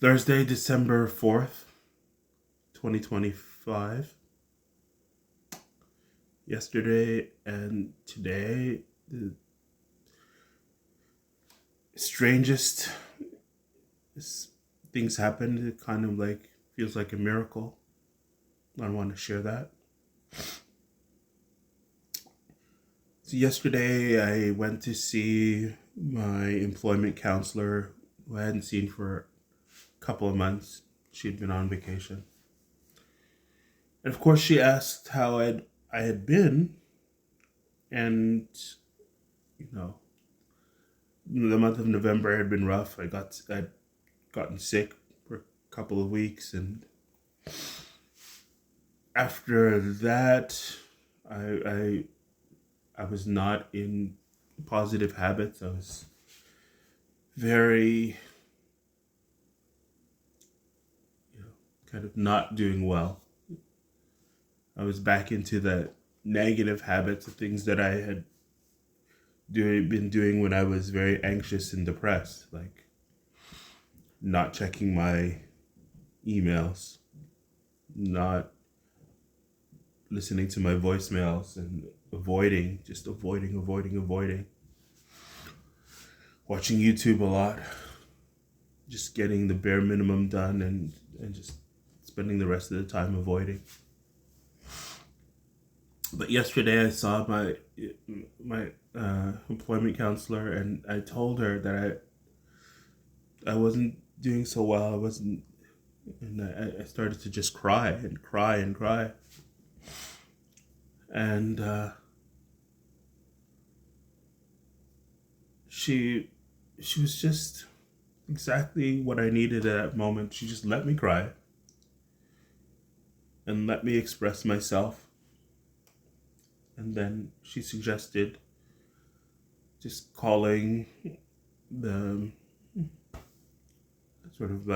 Thursday, December 4th, 2025. Yesterday and today, the strangest things happened. It kind of like feels like a miracle. I want to share that. So yesterday I went to see my employment counselor who I hadn't seen for a couple of months. She'd been on vacation. And of course she asked how I had been, and you know, the month of November had been rough. I'd gotten sick for a couple of weeks, and after that I was not in positive habits. I was very, kind of not doing well. I was back into the negative habits of things that I had been doing when I was very anxious and depressed, like not checking my emails, not listening to my voicemails, and avoiding, watching YouTube a lot, just getting the bare minimum done, and just spending the rest of the time avoiding. But yesterday I saw my employment counselor, and I told her that I wasn't doing so well. And I started to just cry and cry and cry. And she was just exactly what I needed at that moment. She just let me cry and let me express myself. And then she suggested just calling the sort of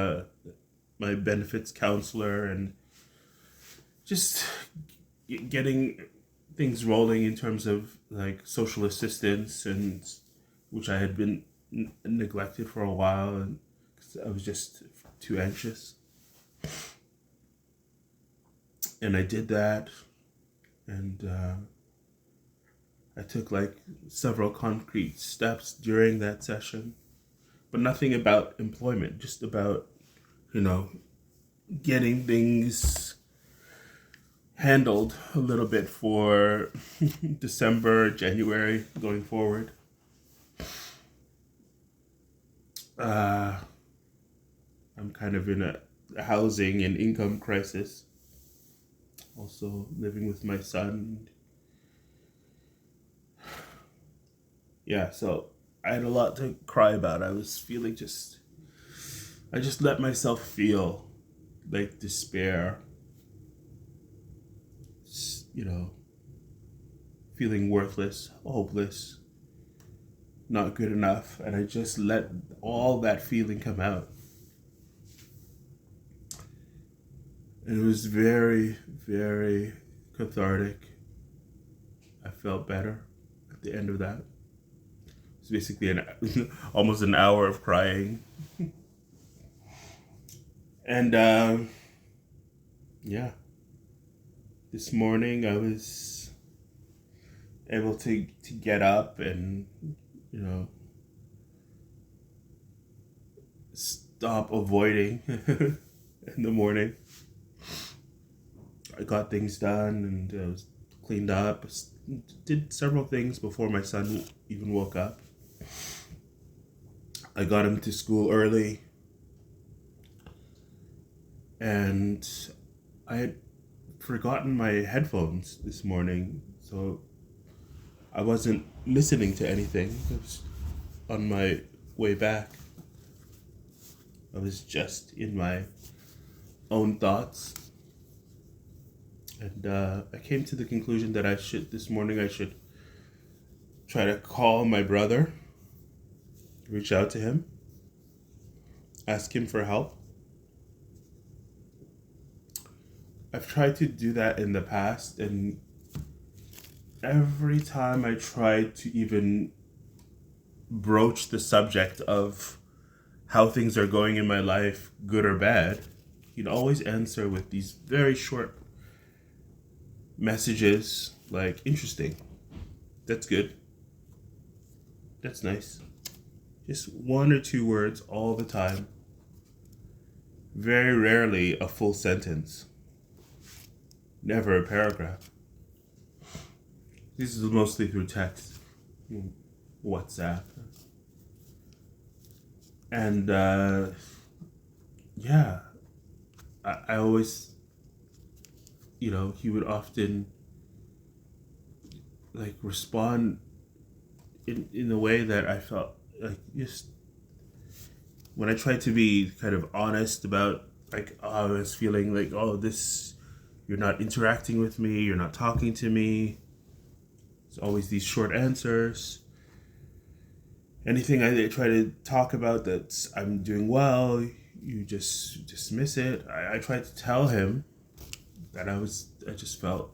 my benefits counselor and just getting things rolling in terms of like social assistance, and which I had been neglected for a while, and cause I was just too anxious. And I did that, and I took like several concrete steps during that session, but nothing about employment, just about, getting things handled a little bit for December, January, going forward. I'm kind of in a housing and income crisis. Also living with my son. Yeah, so I had a lot to cry about. I was feeling I just let myself feel like despair, feeling worthless, hopeless, not good enough. And I just let all that feeling come out. And it was very, very cathartic. I felt better at the end of that. It's basically almost an hour of crying. And this morning I was able to get up and, stop avoiding in the morning. I got things done, and I was cleaned up, did several things before my son even woke up. I got him to school early, and I had forgotten my headphones this morning, so I wasn't listening to anything. I was on my way back. I was just in my own thoughts. And I came to the conclusion that this morning I should try to call my brother, reach out to him, ask him for help. I've tried to do that in the past, and every time I tried to even broach the subject of how things are going in my life, good or bad, he'd always answer with these very short messages like, interesting, that's good, that's nice. Just one or two words all the time. Very rarely a full sentence. Never a paragraph. This is mostly through text, WhatsApp. And yeah, I always, he would often like respond in a way that I felt like, just when I tried to be kind of honest about like, I was feeling like, this, you're not interacting with me, you're not talking to me. It's always these short answers. Anything I try to talk about that I'm doing well, you just dismiss it. I tried to tell him that I just felt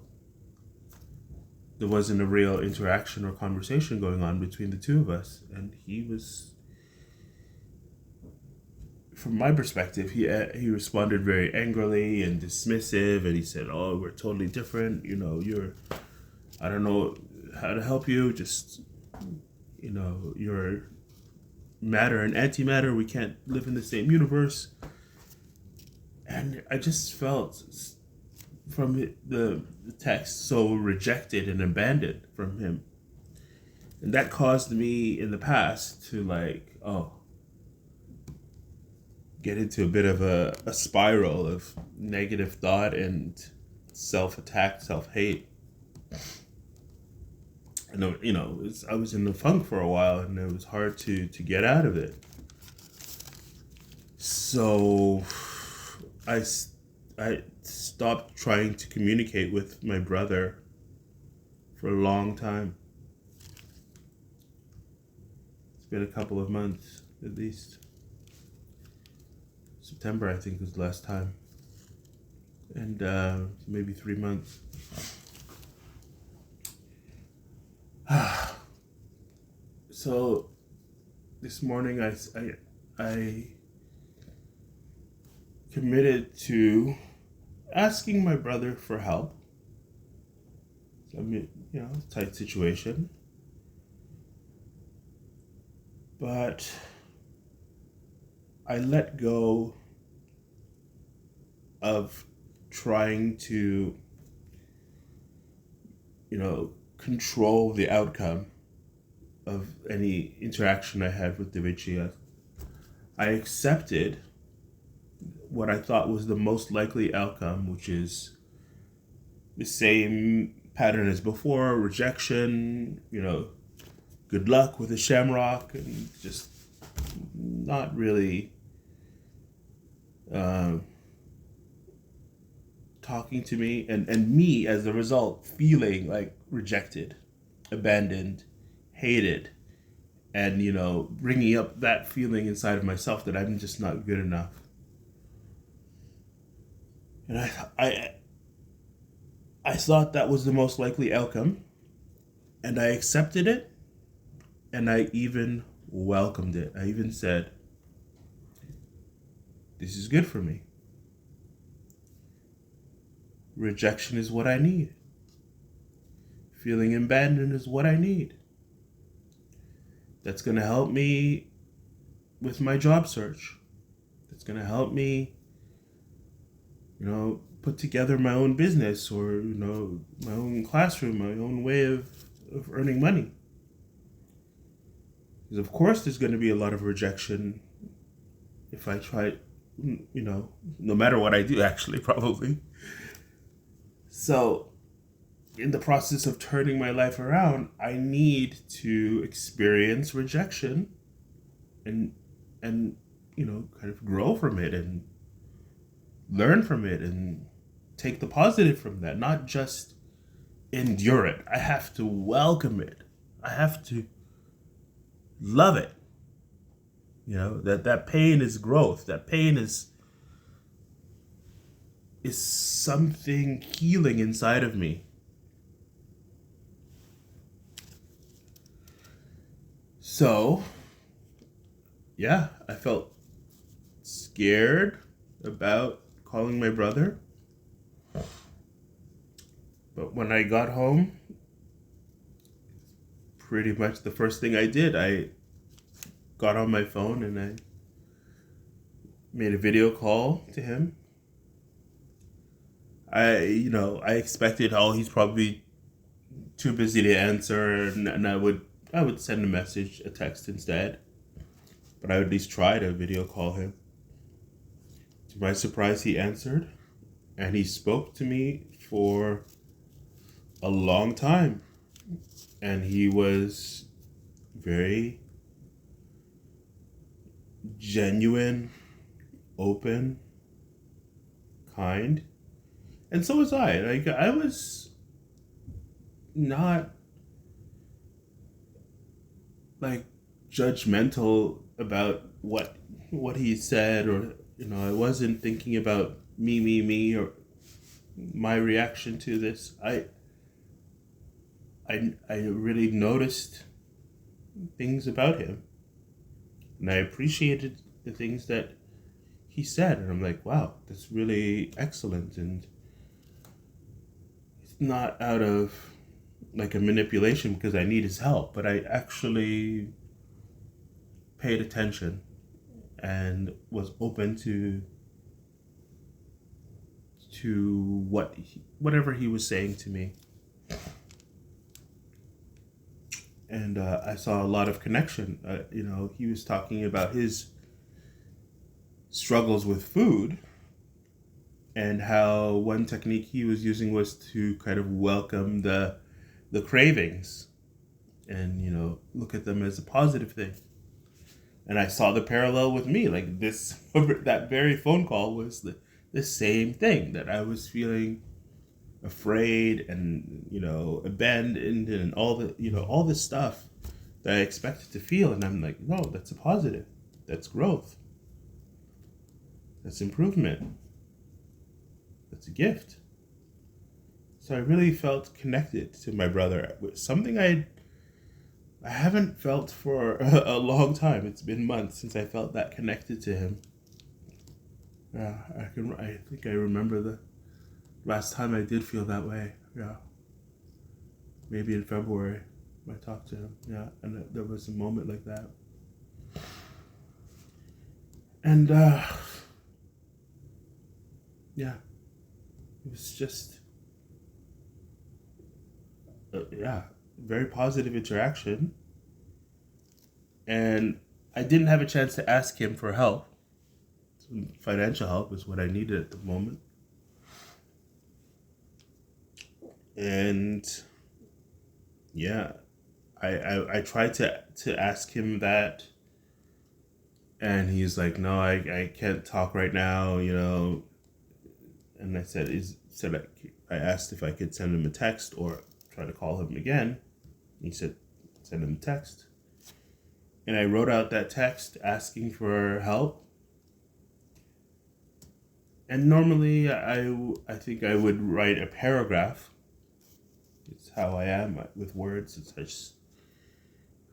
there wasn't a real interaction or conversation going on between the two of us. And he was, from my perspective, he responded very angrily and dismissive, and he said, "Oh, we're totally different. I don't know how to help you. Just, you're matter and antimatter. We can't live in the same universe." And I just felt from the text so rejected and abandoned from him. And that caused me in the past to get into a bit of a spiral of negative thought and self-attack, self-hate. And I was in the funk for a while, and it was hard to get out of it. So I stopped trying to communicate with my brother for a long time. It's been a couple of months at least. September, I think, was the last time. And maybe 3 months. So this morning I committed to asking my brother for help. I mean, tight situation. But I let go of trying to, control the outcome of any interaction I had with Davichi. I accepted what I thought was the most likely outcome, which is the same pattern as before: rejection, good luck with a shamrock, and just not really talking to me, and me as a result feeling like rejected, abandoned, hated, and bringing up that feeling inside of myself that I'm just not good enough. And I thought that was the most likely outcome, and I accepted it, and I even welcomed it. I even said, this is good for me. Rejection is what I need. Feeling abandoned is what I need. That's going to help me with my job search. That's going to help me, put together my own business, or, my own classroom, my own way of earning money. Because of course there's going to be a lot of rejection if I try, no matter what I do, actually, probably. So in the process of turning my life around, I need to experience rejection and kind of grow from it and learn from it and take the positive from that, not just endure it. I have to welcome it. I have to love it. That pain is growth. That pain is something healing inside of me. So, yeah, I felt scared about calling my brother. But when I got home, pretty much the first thing I did, I got on my phone and I made a video call to him. I expected, he's probably too busy to answer, and I would send a text instead. But I would at least try to video call him. To my surprise, he answered, and he spoke to me for a long time, and he was very genuine, open, kind, and so was I. Like, I was not like judgmental about what he said, or I wasn't thinking about me, or my reaction to this. I really noticed things about him, and I appreciated the things that he said, and I'm like, wow, that's really excellent. And it's not out of like a manipulation because I need his help, but I actually paid attention and was open to whatever he was saying to me. And I saw a lot of connection. He was talking about his struggles with food, and how one technique he was using was to kind of welcome the cravings and look at them as a positive thing. And I saw the parallel with me. Like, that very phone call was the same thing, that I was feeling afraid and abandoned and all this stuff that I expected to feel. And I'm like, no, that's a positive. That's growth. That's improvement. That's a gift. So I really felt connected to my brother, something I haven't felt for a long time. It's been months since I felt that connected to him. Yeah, I think I remember the last time I did feel that way. Yeah, maybe in February I talked to him. Yeah, and there was a moment like that. And yeah, it was just very positive interaction. And I didn't have a chance to ask him for help. Financial help is what I needed at the moment. And yeah, I tried to ask him that, and he's like, no, I can't talk right now, And I I asked if I could send him a text or try to call him again. He said, send him a text. And I wrote out that text asking for help. And normally I think I would write a paragraph. It's how I am with words. I just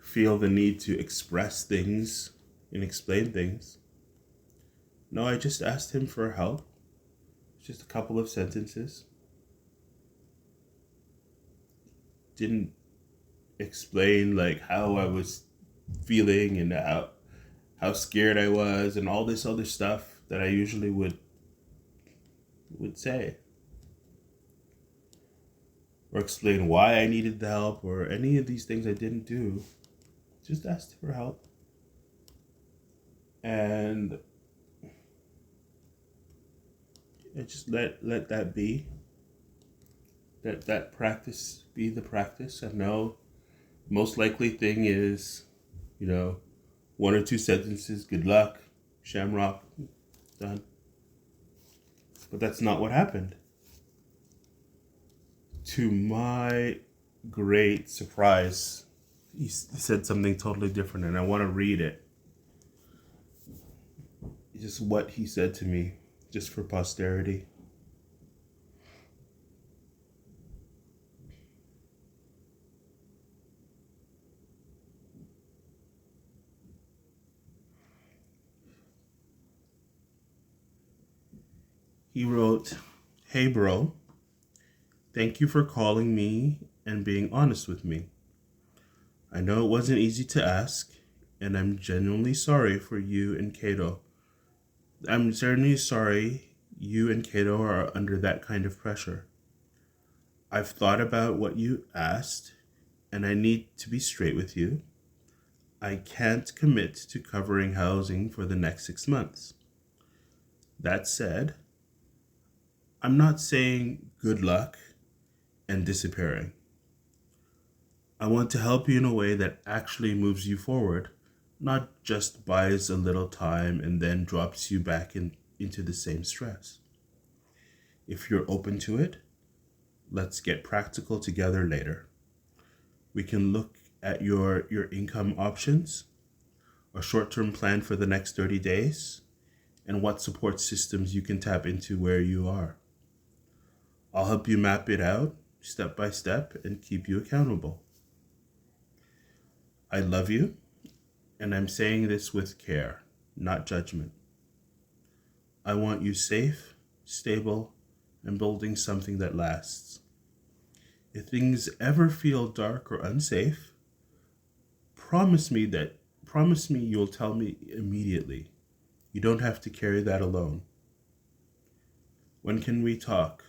feel the need to express things and explain things. No, I just asked him for help. Just a couple of sentences. Didn't explain like how I was feeling and how scared I was and all this other stuff that I usually would say, or explain why I needed the help, or any of these things I didn't do. Just asked for help, and I just let that be. That practice be the practice. I know most likely thing is, one or two sentences, good luck, shamrock, done. But that's not what happened. To my great surprise, he said something totally different, and I want to read it. Just what he said to me, just for posterity. He wrote, "Hey bro, thank you for calling me and being honest with me. I know it wasn't easy to ask, and I'm genuinely sorry for you and Kato. I'm certainly sorry you and Kato are under that kind of pressure. I've thought about what you asked, and I need to be straight with you. I can't commit to covering housing for the next 6 months. That said, I'm not saying good luck and disappearing. I want to help you in a way that actually moves you forward, not just buys a little time and then drops you back into the same stress. If you're open to it, let's get practical together later. We can look at your income options, a short-term plan for the next 30 days, and what support systems you can tap into where you are. I'll help you map it out step by step and keep you accountable. I love you, and I'm saying this with care, not judgment. I want you safe, stable, and building something that lasts. If things ever feel dark or unsafe, promise me you'll tell me immediately. You don't have to carry that alone. When can we talk?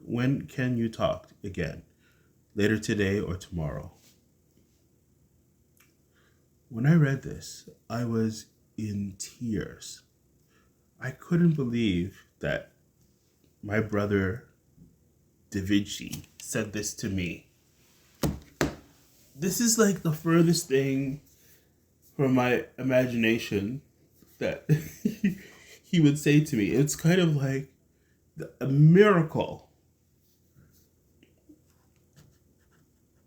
When can you talk again? Later today or tomorrow?" When I read this, I was in tears. I couldn't believe that my brother Da Vinci said this to me. This is like the furthest thing from my imagination that he would say to me. It's kind of like a miracle.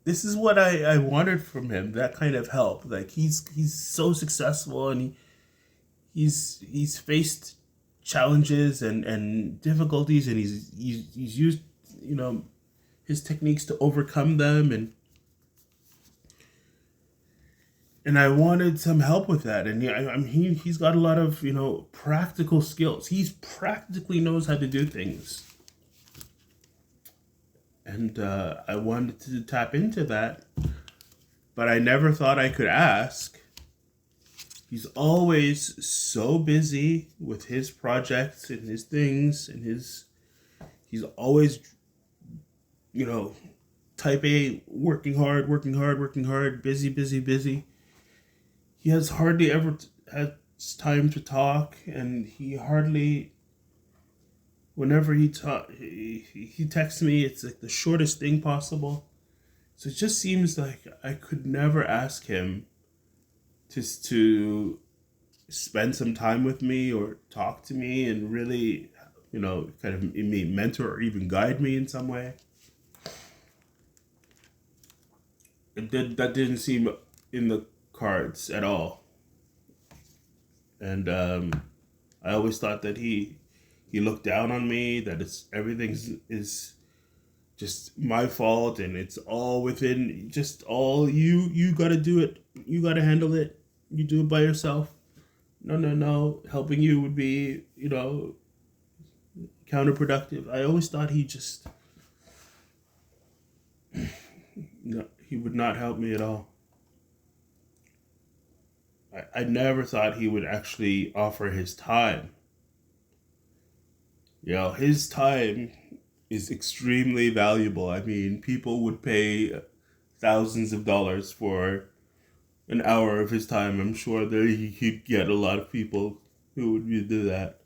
This is what I wanted from him, that kind of help. Like he's so successful, and he's faced challenges and difficulties, and he's used, his techniques to overcome them, and I wanted some help with that. And he's got a lot of practical skills. He's practically knows how to do things. And I wanted to tap into that, but I never thought I could ask. He's always so busy with his projects and his things, and he's always, type A, working hard, busy. He has hardly ever had time to talk, and he hardly, whenever he texts me, it's like the shortest thing possible. So it just seems like I could never ask him to spend some time with me or talk to me and really, kind of mentor or even guide me in some way. That didn't seem in the cards at all. And I always thought that he looked down on me, that everything is just my fault, and it's all within, just all you got to do it, you got to handle it, you do it by yourself. No, helping you would be counterproductive. I always thought he just he would not help me at all. I never thought he would actually offer his time. His time is extremely valuable. I mean, people would pay thousands of dollars for an hour of his time. I'm sure that he'd get a lot of people who would do that.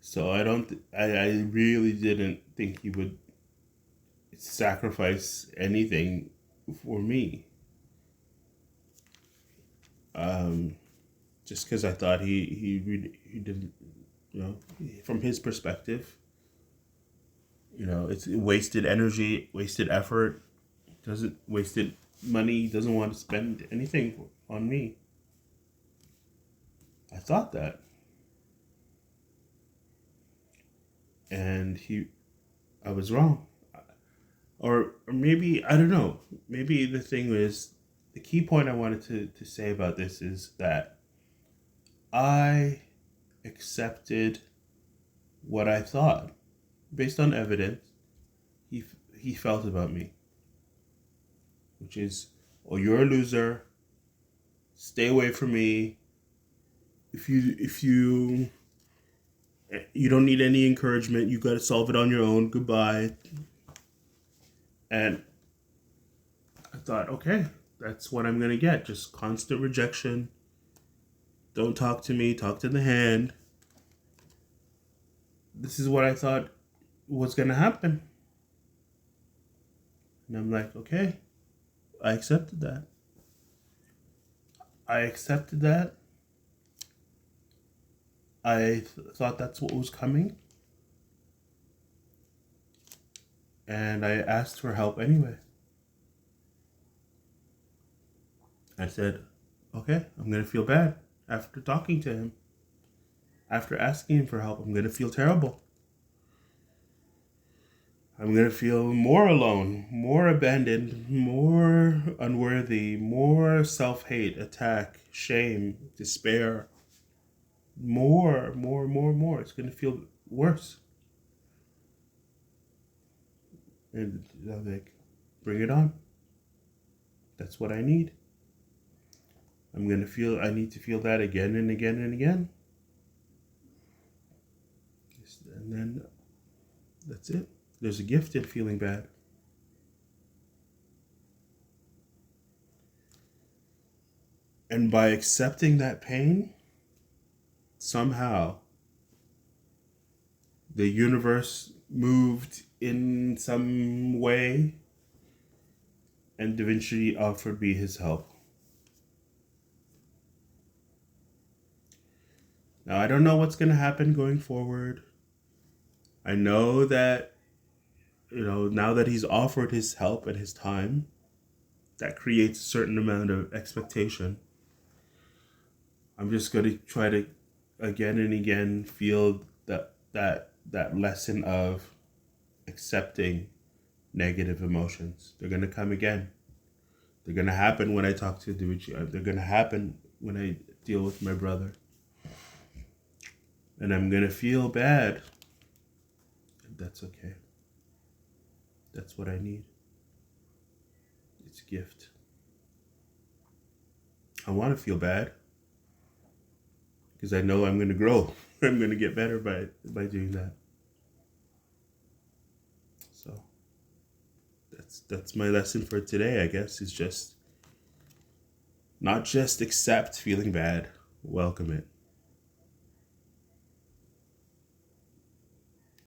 So I really didn't think he would sacrifice anything for me. Just because I thought he didn't, from his perspective, it's wasted energy, wasted effort, wasted money. He doesn't want to spend anything on me. I thought that. And I was wrong. Or maybe, I don't know, maybe the thing is, the key point I wanted to say about this is that I accepted what I thought, based on evidence, he felt about me, which is, oh, you're a loser. Stay away from me. If you don't need any encouragement, you got to solve it on your own. Goodbye. And I thought, okay, that's what I'm gonna get. Just constant rejection. Don't talk to me. Talk to the hand. This is what I thought was gonna happen. And I'm like, okay, I accepted that. I accepted that. I thought that's what was coming. And I asked for help anyway. I said, okay, I'm going to feel bad after talking to him. After asking him for help, I'm going to feel terrible. I'm going to feel more alone, more abandoned, more unworthy, more self-hate, attack, shame, despair. More. It's going to feel worse. And I'm like, bring it on. That's what I need. I need to feel that again and again and again. And then that's it. There's a gift in feeling bad. And by accepting that pain, somehow the universe moved in some way and Da Vinci offered me his help. Now, I don't know what's going to happen going forward. I know that, now that he's offered his help and his time, that creates a certain amount of expectation. I'm just going to try to again and again feel that lesson of accepting negative emotions. They're going to come again. They're going to happen when I talk to Da Vinci. They're going to happen when I deal with my brother. And I'm going to feel bad. And that's okay. That's what I need. It's a gift. I want to feel bad because I know I'm going to grow. I'm going to get better by doing that. So that's my lesson for today, I guess, is just not just accept feeling bad, welcome it.